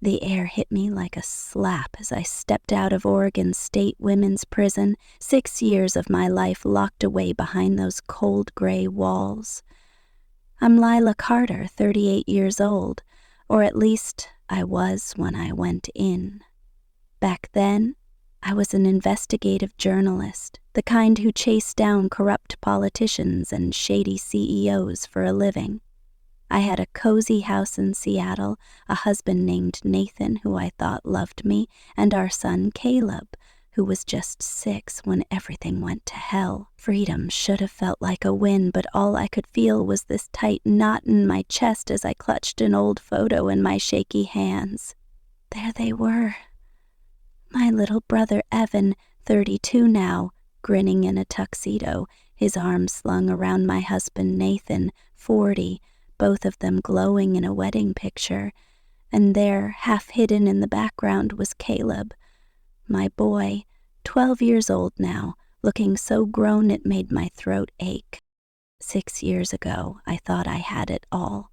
The air hit me like a slap as I stepped out of Oregon State Women's Prison, 6 years of my life locked away behind those cold gray walls. I'm Lila Carter, 38 years old, or at least I was when I went in. Back then, I was an investigative journalist, the kind who chased down corrupt politicians and shady CEOs for a living. I had a cozy house in Seattle, a husband named Nathan who I thought loved me, and our son Caleb, who was just 6 when everything went to hell. Freedom should have felt like a win, but all I could feel was this tight knot in my chest as I clutched an old photo in my shaky hands. There they were. My little brother Evan, 32 now, grinning in a tuxedo, his arms slung around my husband Nathan, 40, both of them glowing in a wedding picture, and there, half hidden in the background, was Caleb, my boy, 12 years old now, looking so grown it made my throat ache. 6 years ago, I thought I had it all.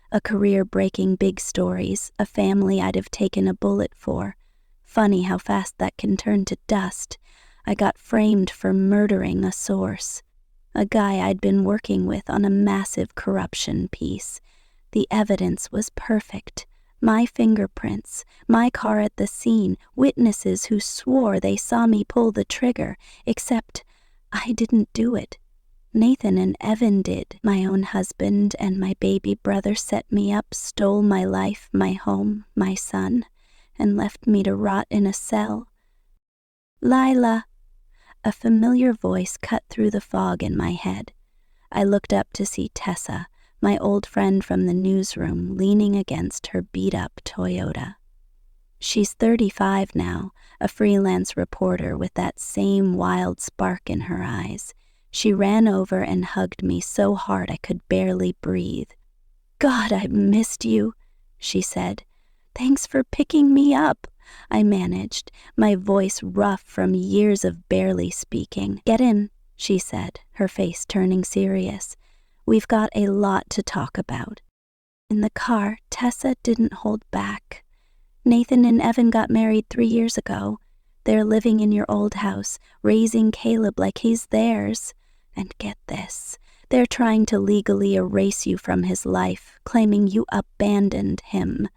A career breaking big stories, a family I'd have taken a bullet for. Funny how fast that can turn to dust. I got framed for murdering a source, a guy I'd been working with on a massive corruption piece. The evidence was perfect. My fingerprints, my car at the scene, witnesses who swore they saw me pull the trigger, except I didn't do it. Nathan and Evan did. My own husband and my baby brother set me up, stole my life, my home, my son, and left me to rot in a cell. Lila! A familiar voice cut through the fog in my head. I looked up to see Tessa, my old friend from the newsroom, leaning against her beat-up Toyota. She's 35 now, a freelance reporter with that same wild spark in her eyes. She ran over and hugged me so hard I could barely breathe. "God, I've missed you," she said. "Thanks for picking me up," I managed, my voice rough from years of barely speaking. "Get in," she said, her face turning serious. "We've got a lot to talk about." In the car, Tessa didn't hold back. "Nathan and Evan got married 3 years ago. They're living in your old house, raising Caleb like he's theirs. And get this, they're trying to legally erase you from his life, claiming you abandoned him."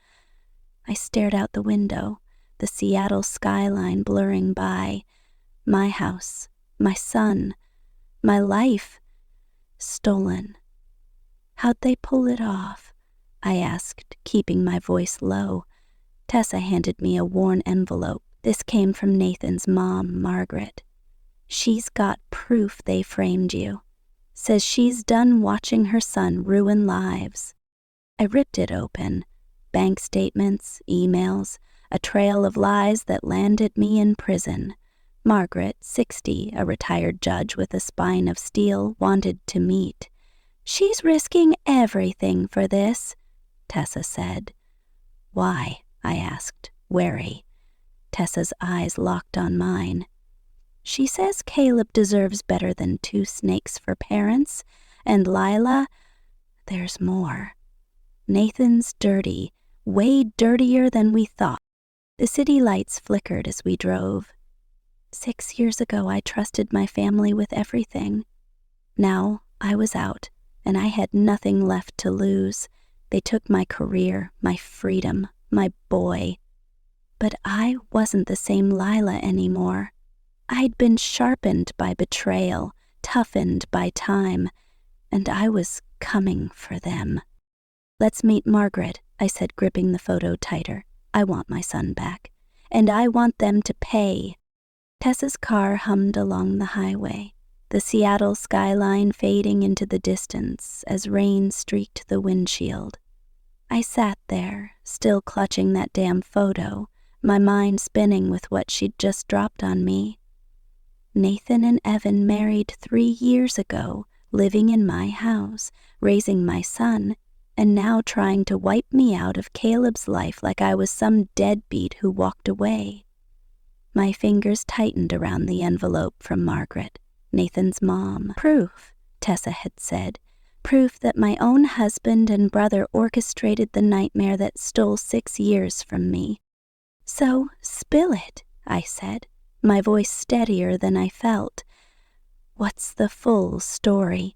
I stared out the window, the Seattle skyline blurring by. My house, my son, my life, stolen. "How'd they pull it off?" I asked, keeping my voice low. Tessa handed me a worn envelope. This came from Nathan's mom, Margaret. "She's got proof they framed you. Says she's done watching her son ruin lives." I ripped it open. Bank statements, emails, a trail of lies that landed me in prison. Margaret, 60, a retired judge with a spine of steel, wanted to meet. "She's risking everything for this," Tessa said. "Why?" I asked, wary. Tessa's eyes locked on mine. "She says Caleb deserves better than 2 snakes for parents, and Lila, there's more. Nathan's dirty, way dirtier than we thought." The city lights flickered as we drove. 6 years ago, I trusted my family with everything. Now I was out, and I had nothing left to lose. They took my career, my freedom, my boy. But I wasn't the same Lila anymore. I'd been sharpened by betrayal, toughened by time, and I was coming for them. "Let's meet Margaret," I said, gripping the photo tighter. "I want my son back, and I want them to pay." Tessa's car hummed along the highway, the Seattle skyline fading into the distance as rain streaked the windshield. I sat there, still clutching that damn photo, my mind spinning with what she'd just dropped on me. Nathan and Evan married 3 years ago, living in my house, raising my son, and now trying to wipe me out of Caleb's life like I was some deadbeat who walked away. My fingers tightened around the envelope from Margaret, Nathan's mom. "Proof," Tessa had said. Proof that my own husband and brother orchestrated the nightmare that stole 6 years from me. So, spill it, I said, my voice steadier than I felt. What's the full story?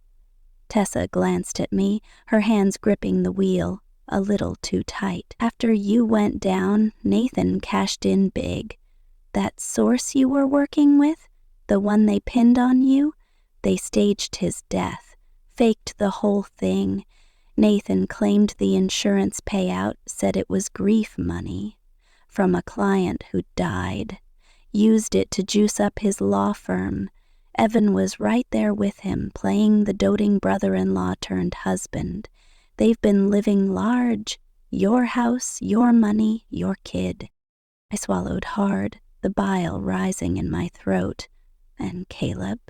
Tessa glanced at me, her hands gripping the wheel, a little too tight. After you went down, Nathan cashed in big. That source you were working with, the one they pinned on you, they staged his death, faked the whole thing. Nathan claimed the insurance payout, said it was grief money from a client who died, used it to juice up his law firm. Evan was right there with him, playing the doting brother-in-law turned husband. They've been living large. Your house, your money, your kid. I swallowed hard, the bile rising in my throat. And Caleb?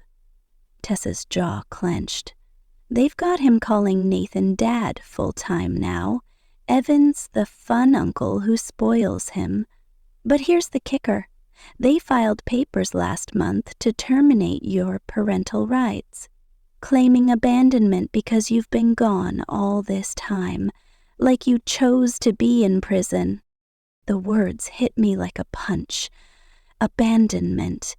Tessa's jaw clenched. They've got him calling Nathan Dad full-time now. Evan's the fun uncle who spoils him. But here's the kicker. They filed papers last month to terminate your parental rights, claiming abandonment because you've been gone all this time, like you chose to be in prison. The words hit me like a punch. Abandonment.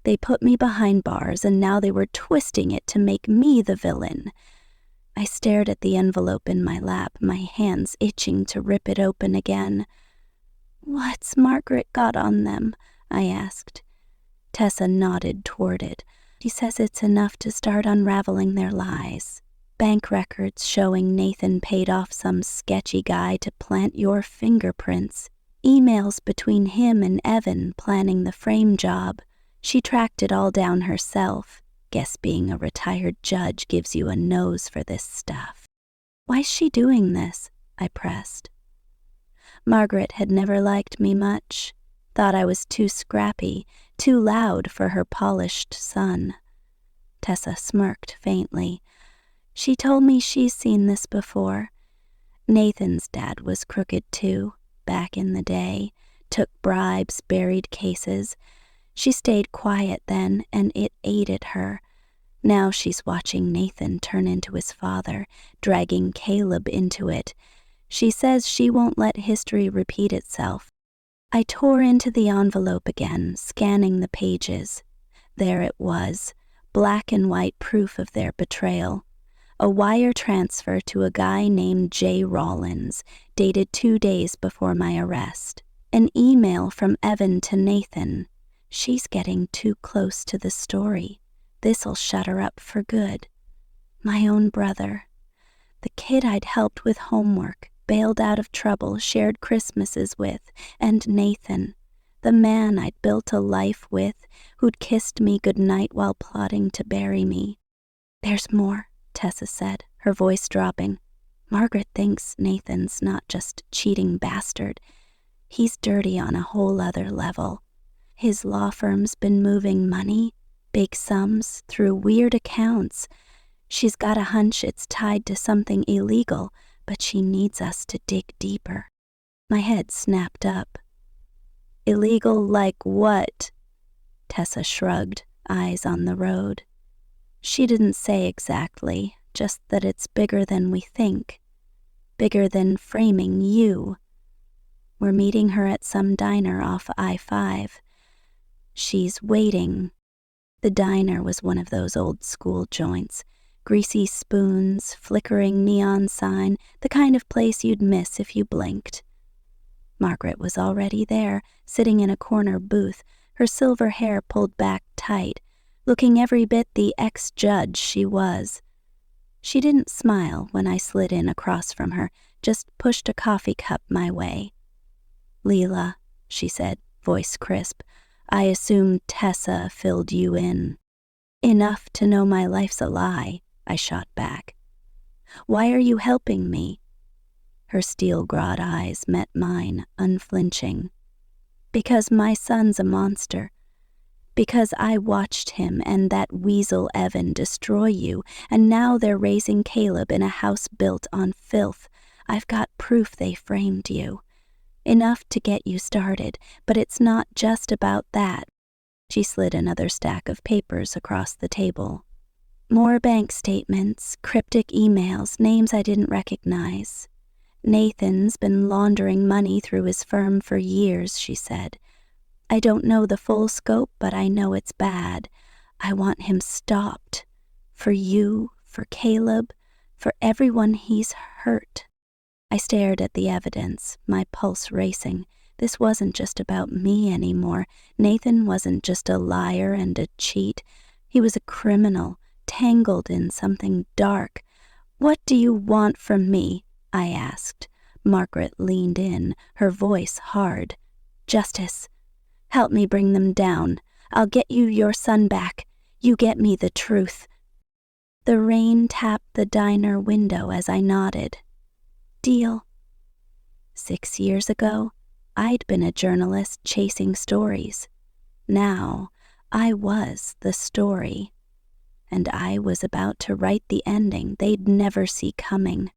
They put me behind bars, and now they were twisting it to make me the villain. I stared at the envelope in my lap, my hands itching to rip it open again. What's Margaret got on them? I asked. Tessa nodded toward it. She says it's enough to start unraveling their lies. Bank records showing Nathan paid off some sketchy guy to plant your fingerprints. Emails between him and Evan planning the frame job. She tracked it all down herself. Guess being a retired judge gives you a nose for this stuff. Why's she doing this? I pressed. Margaret had never liked me much. Thought I was too scrappy, too loud for her polished son. Tessa smirked faintly. She told me she's seen this before. Nathan's dad was crooked too, back in the day. Took bribes, buried cases. She stayed quiet then, and it aided her. Now she's watching Nathan turn into his father, dragging Caleb into it. She says she won't let history repeat itself. I tore into the envelope again, scanning the pages. There it was, black and white proof of their betrayal. A wire transfer to a guy named J. Rollins, dated 2 days before my arrest. An email from Evan to Nathan. She's getting too close to the story. This'll shut her up for good. My own brother. The kid I'd helped with homework, bailed out of trouble, shared Christmases with, and Nathan, the man I'd built a life with, who'd kissed me goodnight while plotting to bury me. There's more, Tessa said, her voice dropping. Margaret thinks Nathan's not just cheating bastard. He's dirty on a whole other level. His law firm's been moving money, big sums, through weird accounts. She's got a hunch it's tied to something illegal, but she needs us to dig deeper. My head snapped up. Illegal like what? Tessa shrugged, eyes on the road. She didn't say exactly, just that it's bigger than we think. Bigger than framing you. We're meeting her at some diner off I-5. She's waiting. The diner was one of those old school joints. Greasy spoons, flickering neon sign, the kind of place you'd miss if you blinked. Margaret was already there, sitting in a corner booth, her silver hair pulled back tight, looking every bit the ex-judge she was. She didn't smile when I slid in across from her, just pushed a coffee cup my way. Leela, she said, voice crisp, I assume Tessa filled you in. Enough to know my life's a lie, I shot back. Why are you helping me? Her steel-grod eyes met mine, unflinching. Because my son's a monster. Because I watched him and that weasel Evan destroy you, and now they're raising Caleb in a house built on filth. I've got proof they framed you. Enough to get you started, but it's not just about that. She slid another stack of papers across the table. More bank statements, cryptic emails, names I didn't recognize. Nathan's been laundering money through his firm for years, she said. I don't know the full scope, but I know it's bad. I want him stopped. For you, for Caleb, for everyone he's hurt. I stared at the evidence, my pulse racing. This wasn't just about me anymore. Nathan wasn't just a liar and a cheat. He was a criminal, tangled in something dark. What do you want from me? I asked. Margaret leaned in, her voice hard. Justice. Help me bring them down. I'll get you your son back. You get me the truth. The rain tapped the diner window as I nodded. Deal. 6 years ago, I'd been a journalist chasing stories. Now, I was the story. And I was about to write the ending they'd never see coming.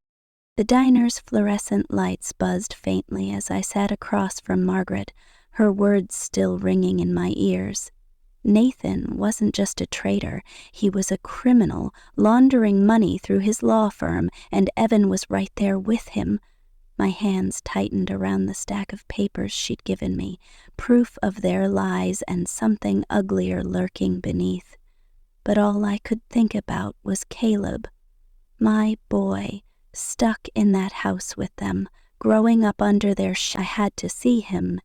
The diner's fluorescent lights buzzed faintly as I sat across from Margaret, her words still ringing in my ears. Nathan wasn't just a traitor, he was a criminal, laundering money through his law firm, and Evan was right there with him. My hands tightened around the stack of papers she'd given me, proof of their lies and something uglier lurking beneath. But all I could think about was Caleb, my boy, stuck in that house with them, growing up under their I had to see him.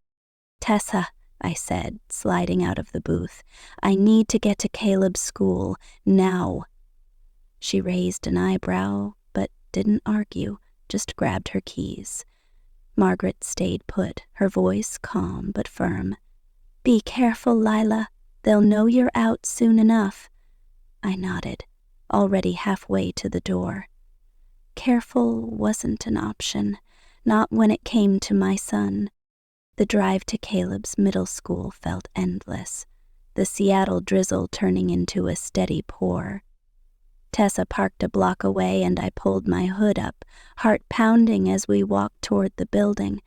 Tessa, I said, sliding out of the booth, I need to get to Caleb's school, now. She raised an eyebrow, but didn't argue, just grabbed her keys. Margaret stayed put, her voice calm but firm. Be careful, Lila. They'll know you're out soon enough. I nodded, already halfway to the door. Careful wasn't an option, not when it came to my son. The drive to Caleb's middle school felt endless, the Seattle drizzle turning into a steady pour. Tessa parked a block away and I pulled my hood up, heart pounding as we walked toward the building.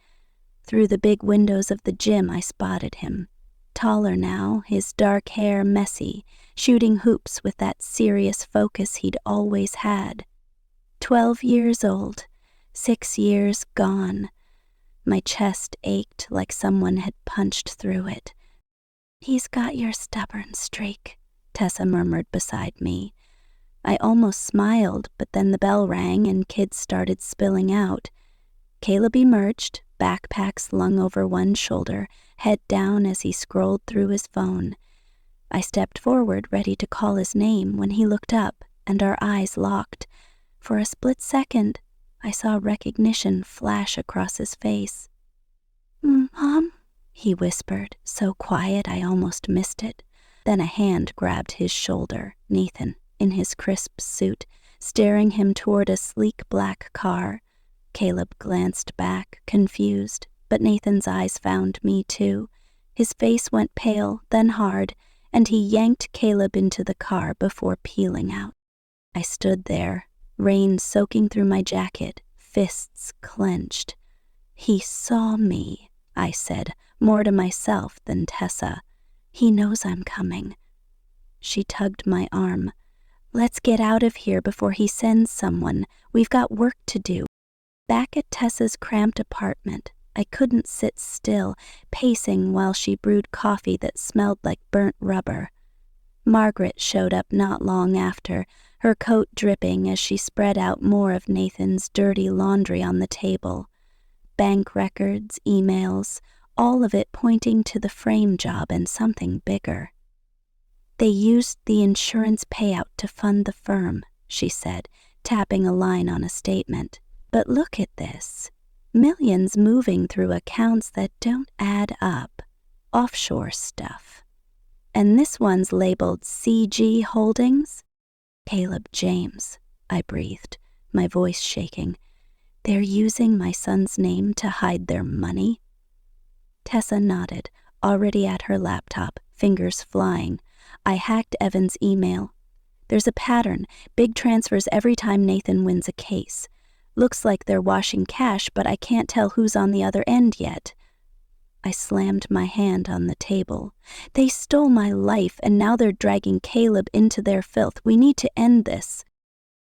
Through the big windows of the gym I spotted him. Taller now, his dark hair messy, shooting hoops with that serious focus he'd always had. 12 years old, 6 years gone. My chest ached like someone had punched through it. He's got your stubborn streak, Tessa murmured beside me. I almost smiled, but then the bell rang and kids started spilling out. Caleb emerged, backpack slung over one shoulder, head down as he scrolled through his phone. I stepped forward, ready to call his name, when he looked up, and our eyes locked. For a split second, I saw recognition flash across his face. Mom? He whispered, so quiet I almost missed it. Then a hand grabbed his shoulder, Nathan, in his crisp suit, staring him toward a sleek black car. Caleb glanced back, confused, but Nathan's eyes found me too. His face went pale, then hard, and he yanked Caleb into the car before peeling out. I stood there, rain soaking through my jacket, fists clenched. He saw me, I said, more to myself than Tessa. He knows I'm coming. She tugged my arm. Let's get out of here before he sends someone. We've got work to do. Back at Tessa's cramped apartment, I couldn't sit still, pacing while she brewed coffee that smelled like burnt rubber. Margaret showed up not long after, her coat dripping as she spread out more of Nathan's dirty laundry on the table. Bank records, emails, all of it pointing to the frame job and something bigger. They used the insurance payout to fund the firm, she said, tapping a line on a statement. But look at this. Millions moving through accounts that don't add up. Offshore stuff. And this one's labeled CG Holdings? Caleb James, I breathed, my voice shaking. They're using my son's name to hide their money? Tessa nodded, already at her laptop, fingers flying. I hacked Evan's email. There's a pattern, big transfers every time Nathan wins a case. Looks like they're washing cash, but I can't tell who's on the other end yet. I slammed my hand on the table. They stole my life, and now they're dragging Caleb into their filth. We need to end this.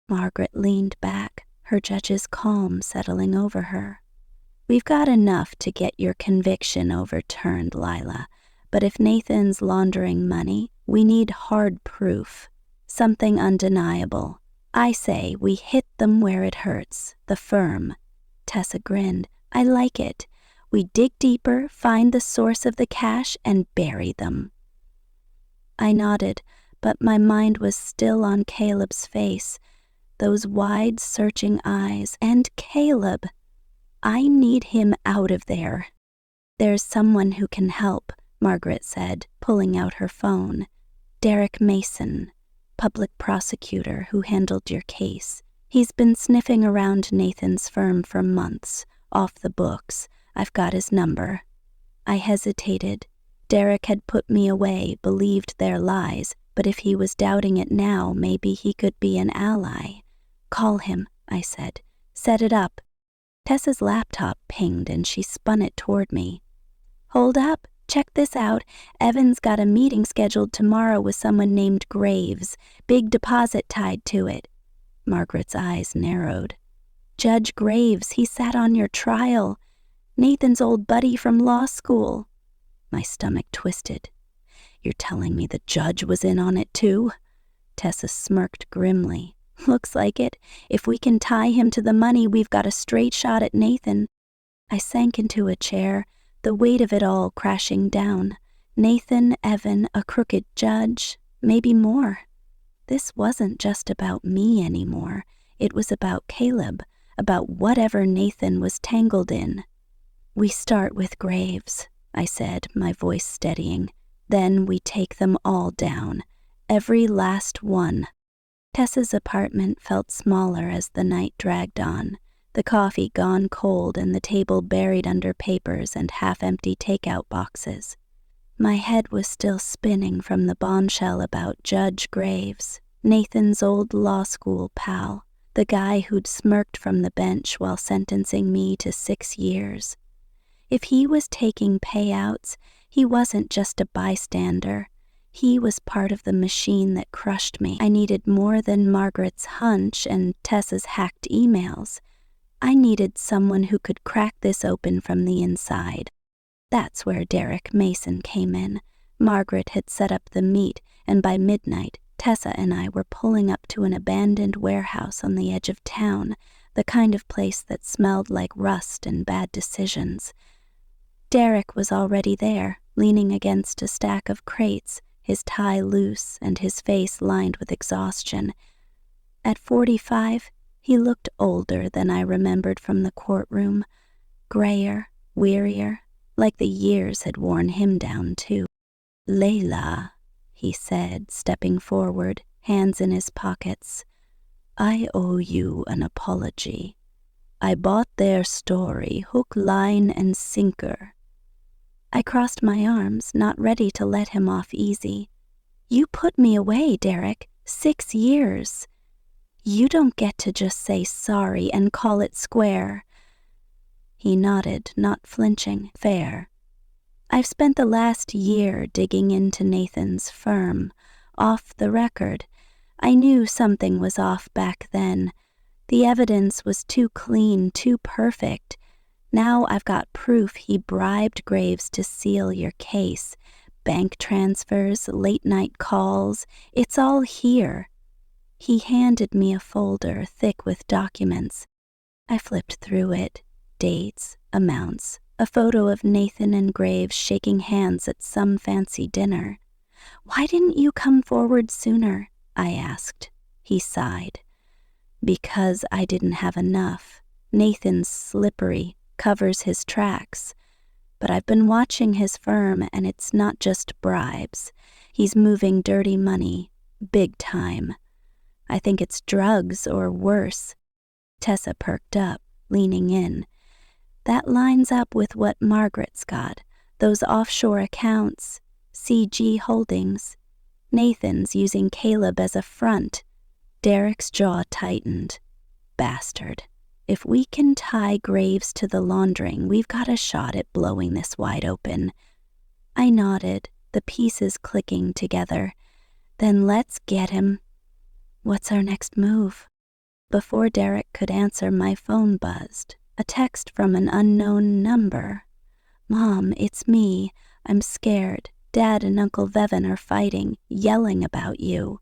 Margaret leaned back, her judge's calm settling over her. We've got enough to get your conviction overturned, Lila. But if Nathan's laundering money, we need hard proof. Something undeniable. I say we hit them where it hurts, the firm. Tessa grinned. I like it. We dig deeper, find the source of the cash, and bury them. I nodded, but my mind was still on Caleb's face, those wide, searching eyes, and Caleb. I need him out of there. There's someone who can help, Margaret said, pulling out her phone. Derek Mason, public prosecutor who handled your case. He's been sniffing around Nathan's firm for months, off the books. I've got his number. I hesitated. Derek had put me away, believed their lies, but if he was doubting it now, maybe he could be an ally. Call him, I said. Set it up. Tessa's laptop pinged and she spun it toward me. Hold up, check this out. Evan's got a meeting scheduled tomorrow with someone named Graves. Big deposit tied to it. Margaret's eyes narrowed. Judge Graves, he sat on your trial. Nathan's old buddy from law school. My stomach twisted. You're telling me the judge was in on it too? Tessa smirked grimly. Looks like it. If we can tie him to the money, we've got a straight shot at Nathan. I sank into a chair, the weight of it all crashing down. Nathan, Evan, a crooked judge, maybe more. This wasn't just about me anymore. It was about Caleb, about whatever Nathan was tangled in. We start with Graves, I said, my voice steadying. Then we take them all down, every last one. Tessa's apartment felt smaller as the night dragged on, the coffee gone cold and the table buried under papers and half-empty takeout boxes. My head was still spinning from the bombshell about Judge Graves, Nathan's old law school pal, the guy who'd smirked from the bench while sentencing me to 6 years. If he was taking payouts, he wasn't just a bystander. He was part of the machine that crushed me. I needed more than Margaret's hunch and Tessa's hacked emails. I needed someone who could crack this open from the inside. That's where Derek Mason came in. Margaret had set up the meet, and by midnight, Tessa and I were pulling up to an abandoned warehouse on the edge of town, the kind of place that smelled like rust and bad decisions. Derek was already there, leaning against a stack of crates, his tie loose and his face lined with exhaustion. At 45, he looked older than I remembered from the courtroom, grayer, wearier, like the years had worn him down too. Layla, he said, stepping forward, hands in his pockets. I owe you an apology. I bought their story, hook, line, and sinker. I crossed my arms, not ready to let him off easy. You put me away, Derek. 6 years. You don't get to just say sorry and call it square. He nodded, not flinching. Fair. I've spent the last year digging into Nathan's firm, off the record. I knew something was off back then. The evidence was too clean, too perfect. Now I've got proof he bribed Graves to seal your case. Bank transfers, late-night calls, it's all here. He handed me a folder thick with documents. I flipped through it. Dates, amounts, a photo of Nathan and Graves shaking hands at some fancy dinner. Why didn't you come forward sooner? I asked. He sighed. Because I didn't have enough. Nathan's slippery, covers his tracks. But I've been watching his firm, and it's not just bribes. He's moving dirty money, big time. I think it's drugs or worse. Tessa perked up, leaning in. That lines up with what Margaret's got, those offshore accounts, CG Holdings. Nathan's using Caleb as a front. Derek's jaw tightened. Bastard. If we can tie Graves to the laundering, we've got a shot at blowing this wide open. I nodded, the pieces clicking together. Then let's get him. What's our next move? Before Derek could answer, my phone buzzed. A text from an unknown number. Mom, it's me. I'm scared. Dad and Uncle Vevin are fighting, yelling about you.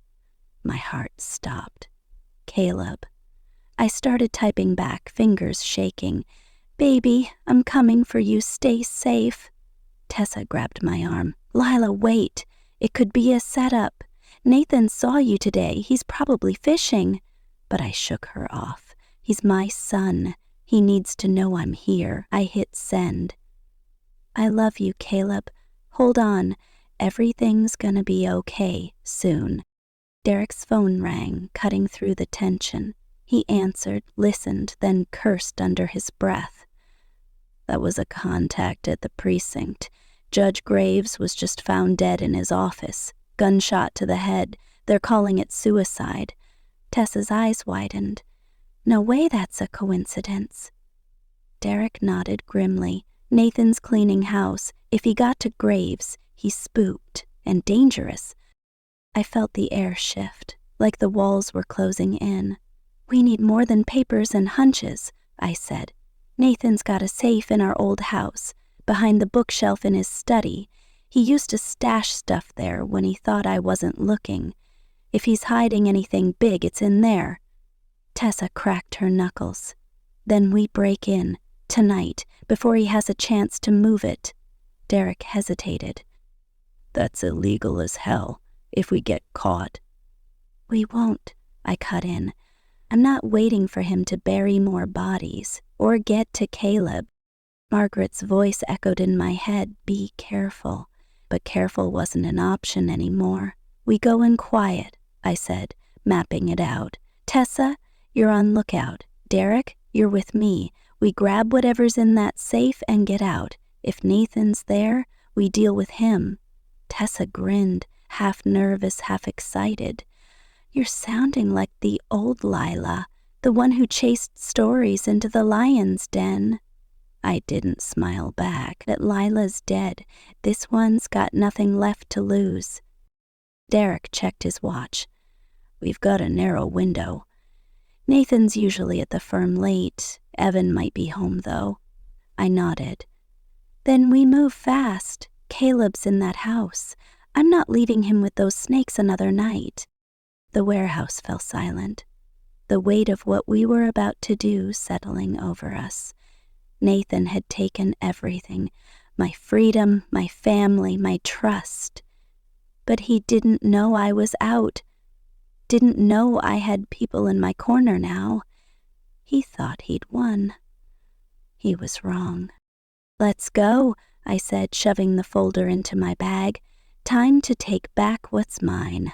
My heart stopped. Caleb. I started typing back, fingers shaking. Baby, I'm coming for you. Stay safe. Tessa grabbed my arm. Lila, wait. It could be a setup. Nathan saw you today. He's probably fishing. But I shook her off. He's my son. He needs to know I'm here. I hit send. I love you, Caleb. Hold on. Everything's gonna be okay soon. Derek's phone rang, cutting through the tension. He answered, listened, then cursed under his breath. That was a contact at the precinct. Judge Graves was just found dead in his office. Gunshot to the head. They're calling it suicide. Tessa's eyes widened. No way that's a coincidence. Derek nodded grimly. Nathan's cleaning house. If he got to Graves, he's spooked and dangerous. I felt the air shift, like the walls were closing in. We need more than papers and hunches, I said. Nathan's got a safe in our old house, behind the bookshelf in his study. He used to stash stuff there when he thought I wasn't looking. If he's hiding anything big, it's in there. Tessa cracked her knuckles. Then we break in, tonight, before he has a chance to move it. Derek hesitated. That's illegal as hell, if we get caught. We won't, I cut in. I'm not waiting for him to bury more bodies, or get to Caleb. Margaret's voice echoed in my head, be careful. But careful wasn't an option anymore. We go in quiet, I said, mapping it out. Tessa, you're on lookout. Derek, you're with me. We grab whatever's in that safe and get out. If Nathan's there, we deal with him. Tessa grinned, half nervous, half excited. You're sounding like the old Lila, the one who chased stories into the lion's den. I didn't smile back. That Lila's dead. This one's got nothing left to lose. Derek checked his watch. We've got a narrow window. Nathan's usually at the firm late. Evan might be home, though. I nodded. Then we move fast. Caleb's in that house. I'm not leaving him with those snakes another night. The warehouse fell silent, the weight of what we were about to do settling over us. Nathan had taken everything, my freedom, my family, my trust. But he didn't know I was out, didn't know I had people in my corner now. He thought he'd won. He was wrong. Let's go, I said, shoving the folder into my bag. Time to take back what's mine.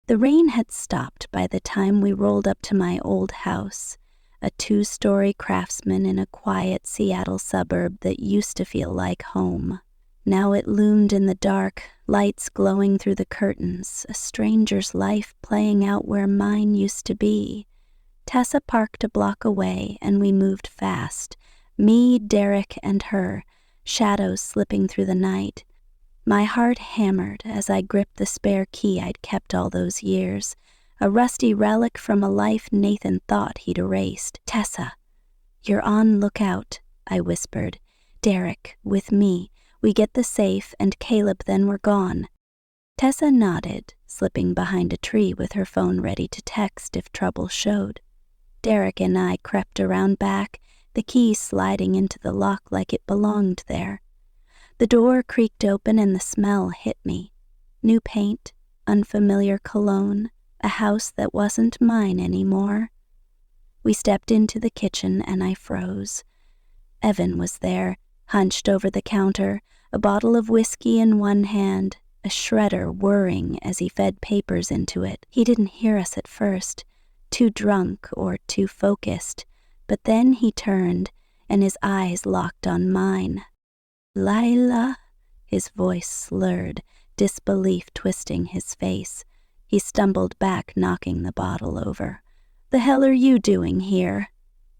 The rain had stopped by the time we rolled up to my old house, a 2-story craftsman in a quiet Seattle suburb that used to feel like home. Now it loomed in the dark, lights glowing through the curtains, a stranger's life playing out where mine used to be. Tessa parked a block away, and we moved fast, me, Derek, and her, shadows slipping through the night. My heart hammered as I gripped the spare key I'd kept all those years, a rusty relic from a life Nathan thought he'd erased. Tessa, you're on lookout, I whispered. Derek, with me. We get the safe, and Caleb, then we're gone. Tessa nodded, slipping behind a tree with her phone ready to text if trouble showed. Derek and I crept around back, the key sliding into the lock like it belonged there. The door creaked open and the smell hit me. New paint, unfamiliar cologne, a house that wasn't mine anymore. We stepped into the kitchen and I froze. Evan was there, hunched over the counter, a bottle of whiskey in one hand, a shredder whirring as he fed papers into it. He didn't hear us at first, too drunk or too focused, but then he turned and his eyes locked on mine. Lila, his voice slurred, disbelief twisting his face. He stumbled back, knocking the bottle over. The hell are you doing here?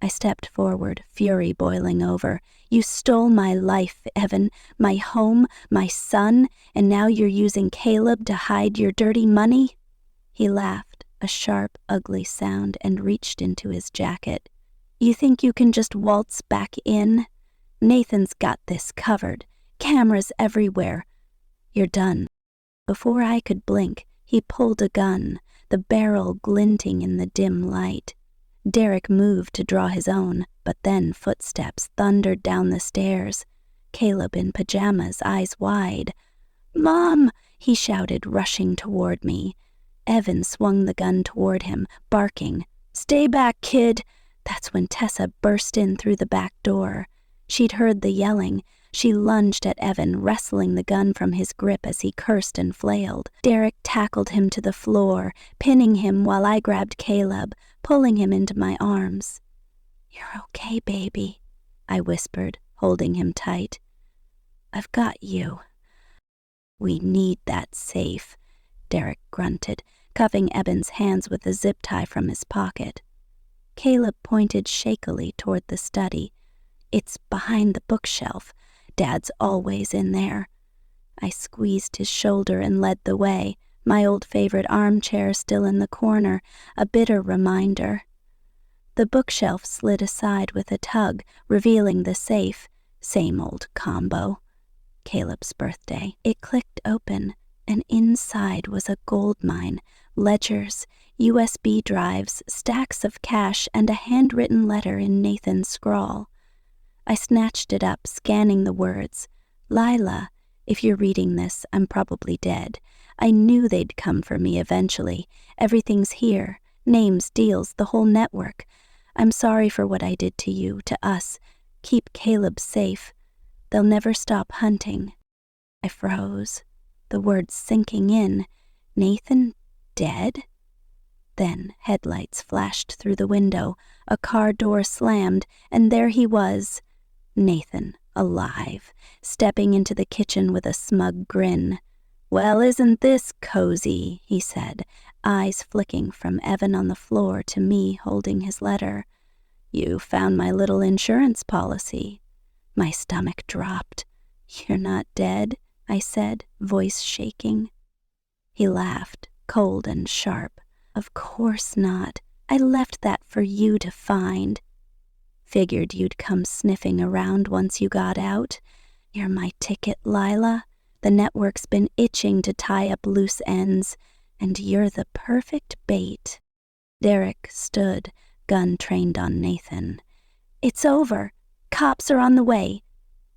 I stepped forward, fury boiling over. You stole my life, Evan, my home, my son, and now you're using Caleb to hide your dirty money? He laughed, a sharp, ugly sound, and reached into his jacket. You think you can just waltz back in? Nathan's got this covered. Cameras everywhere. You're done. Before I could blink, he pulled a gun, the barrel glinting in the dim light. Derek moved to draw his own, but then footsteps thundered down the stairs. Caleb in pajamas, eyes wide. "Mom!" he shouted, rushing toward me. Evan swung the gun toward him, barking, "Stay back, kid!" That's when Tessa burst in through the back door. She'd heard the yelling. She lunged at Evan, wrestling the gun from his grip as he cursed and flailed. Derek tackled him to the floor, pinning him while I grabbed Caleb, pulling him into my arms. "You're okay, baby," I whispered, holding him tight. "I've got you." "We need that safe," Derek grunted, cuffing Evan's hands with a zip tie from his pocket. Caleb pointed shakily toward the study. "It's behind the bookshelf. Dad's always in there." I squeezed his shoulder and led the way, my old favorite armchair still in the corner, a bitter reminder. The bookshelf slid aside with a tug, revealing the safe. Same old combo. Caleb's birthday. It clicked open, and inside was a gold mine, ledgers, USB drives, stacks of cash, and a handwritten letter in Nathan's scrawl. I snatched it up, scanning the words. "Lila, if you're reading this, I'm probably dead. I knew they'd come for me eventually. Everything's here. Names, deals, the whole network. I'm sorry for what I did to you, to us. Keep Caleb safe. They'll never stop hunting." I froze, the words sinking in. Nathan dead? Then headlights flashed through the window, a car door slammed, and there he was. Nathan, alive, stepping into the kitchen with a smug grin. "Well, isn't this cozy?" he said, eyes flicking from Evan on the floor to me holding his letter. "You found my little insurance policy." My stomach dropped. "You're not dead," I said, voice shaking. He laughed, cold and sharp. "Of course not. I left that for you to find. Figured you'd come sniffing around once you got out. You're my ticket, Lila. The network's been itching to tie up loose ends, and you're the perfect bait." Derek stood, gun trained on Nathan. "It's over. Cops are on the way."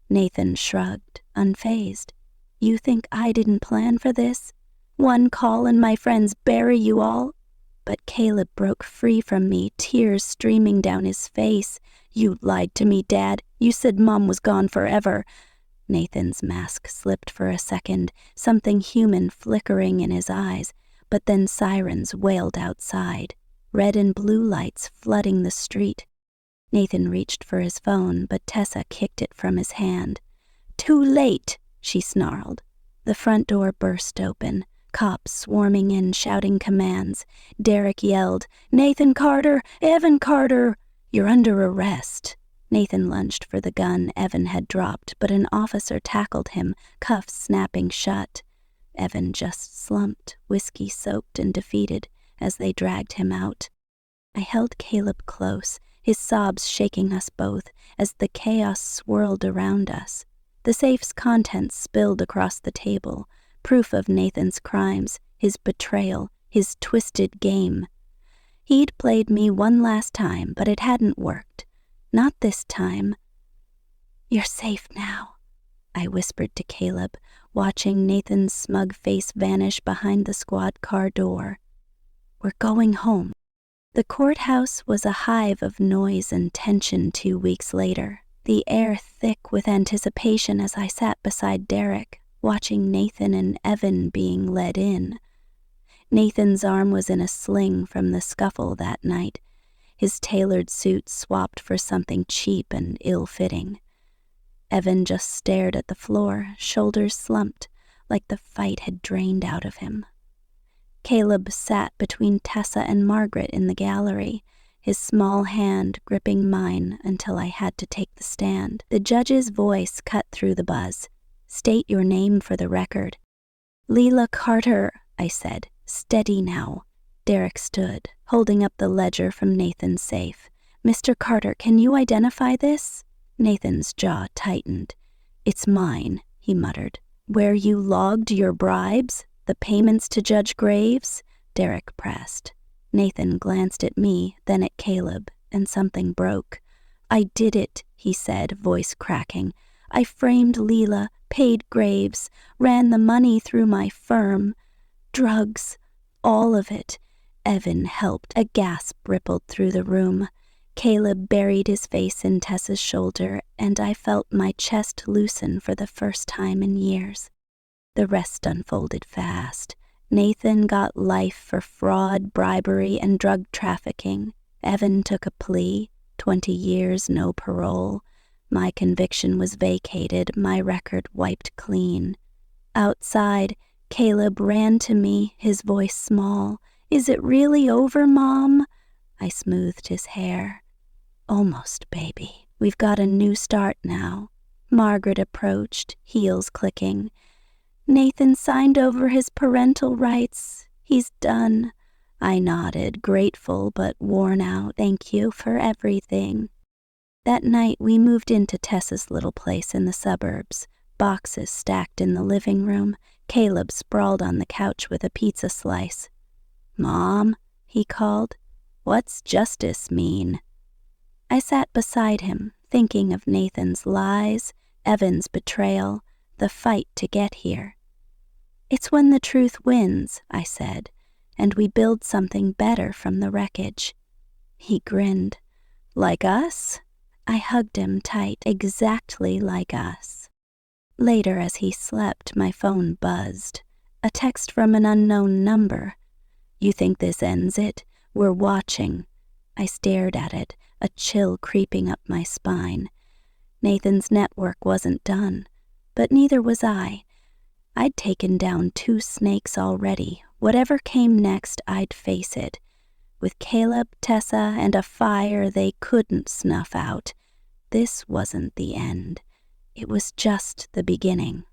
Nathan shrugged, unfazed. "You think I didn't plan for this? One call and my friends bury you all?" But Caleb broke free from me, tears streaming down his face. "You lied to me, Dad. You said Mom was gone forever." Nathan's mask slipped for a second, something human flickering in his eyes, but then sirens wailed outside, red and blue lights flooding the street. Nathan reached for his phone, but Tessa kicked it from his hand. "Too late," she snarled. The front door burst open, cops swarming in, shouting commands. Derek yelled, "Nathan Carter! Evan Carter! You're under arrest." Nathan lunged for the gun Evan had dropped, but an officer tackled him, cuffs snapping shut. Evan just slumped, whiskey-soaked and defeated, as they dragged him out. I held Caleb close, his sobs shaking us both, as the chaos swirled around us. The safe's contents spilled across the table, proof of Nathan's crimes, his betrayal, his twisted game. He'd played me one last time, but it hadn't worked. Not this time. "You're safe now," I whispered to Caleb, watching Nathan's smug face vanish behind the squad car door. "We're going home." The courthouse was a hive of noise and tension 2 weeks later, the air thick with anticipation as I sat beside Derek, watching Nathan and Evan being led in. Nathan's arm was in a sling from the scuffle that night, his tailored suit swapped for something cheap and ill-fitting. Evan just stared at the floor, shoulders slumped, like the fight had drained out of him. Caleb sat between Tessa and Margaret in the gallery, his small hand gripping mine until I had to take the stand. The judge's voice cut through the buzz. "State your name for the record." "Leila Carter," I said. "Steady now." Derek stood, holding up the ledger from Nathan's safe. "Mr. Carter, can you identify this?" Nathan's jaw tightened. "It's mine," he muttered. "Where you logged your bribes? The payments to Judge Graves?" Derek pressed. Nathan glanced at me, then at Caleb, and something broke. "I did it," he said, voice cracking. "I framed Leila, paid Graves, ran the money through my firm. Drugs, all of it." Evan helped. A gasp rippled through the room. Caleb buried his face in Tessa's shoulder, and I felt my chest loosen for the first time in years. The rest unfolded fast. Nathan got life for fraud, bribery, and drug trafficking. Evan took a plea, 20 years, no parole. My conviction was vacated, my record wiped clean. Outside, Caleb ran to me, his voice small. "Is it really over, Mom?" I smoothed his hair. "Almost, baby. We've got a new start now." Margaret approached, heels clicking. "Nathan signed over his parental rights. He's done." I nodded, grateful but worn out. "Thank you for everything." That night we moved into Tessa's little place in the suburbs, boxes stacked in the living room. Caleb sprawled on the couch with a pizza slice. "Mom," he called, "what's justice mean?" I sat beside him, thinking of Nathan's lies, Evan's betrayal, the fight to get here. "It's when the truth wins," I said, "and we build something better from the wreckage." He grinned. "Like us?" I hugged him tight. "Exactly like us." Later, as he slept, my phone buzzed. A text from an unknown number. "You think this ends it? We're watching." I stared at it, a chill creeping up my spine. Nathan's network wasn't done, but neither was I. I'd taken down 2 snakes already. Whatever came next, I'd face it. With Caleb, Tessa, and a fire they couldn't snuff out. This wasn't the end. It was just the beginning.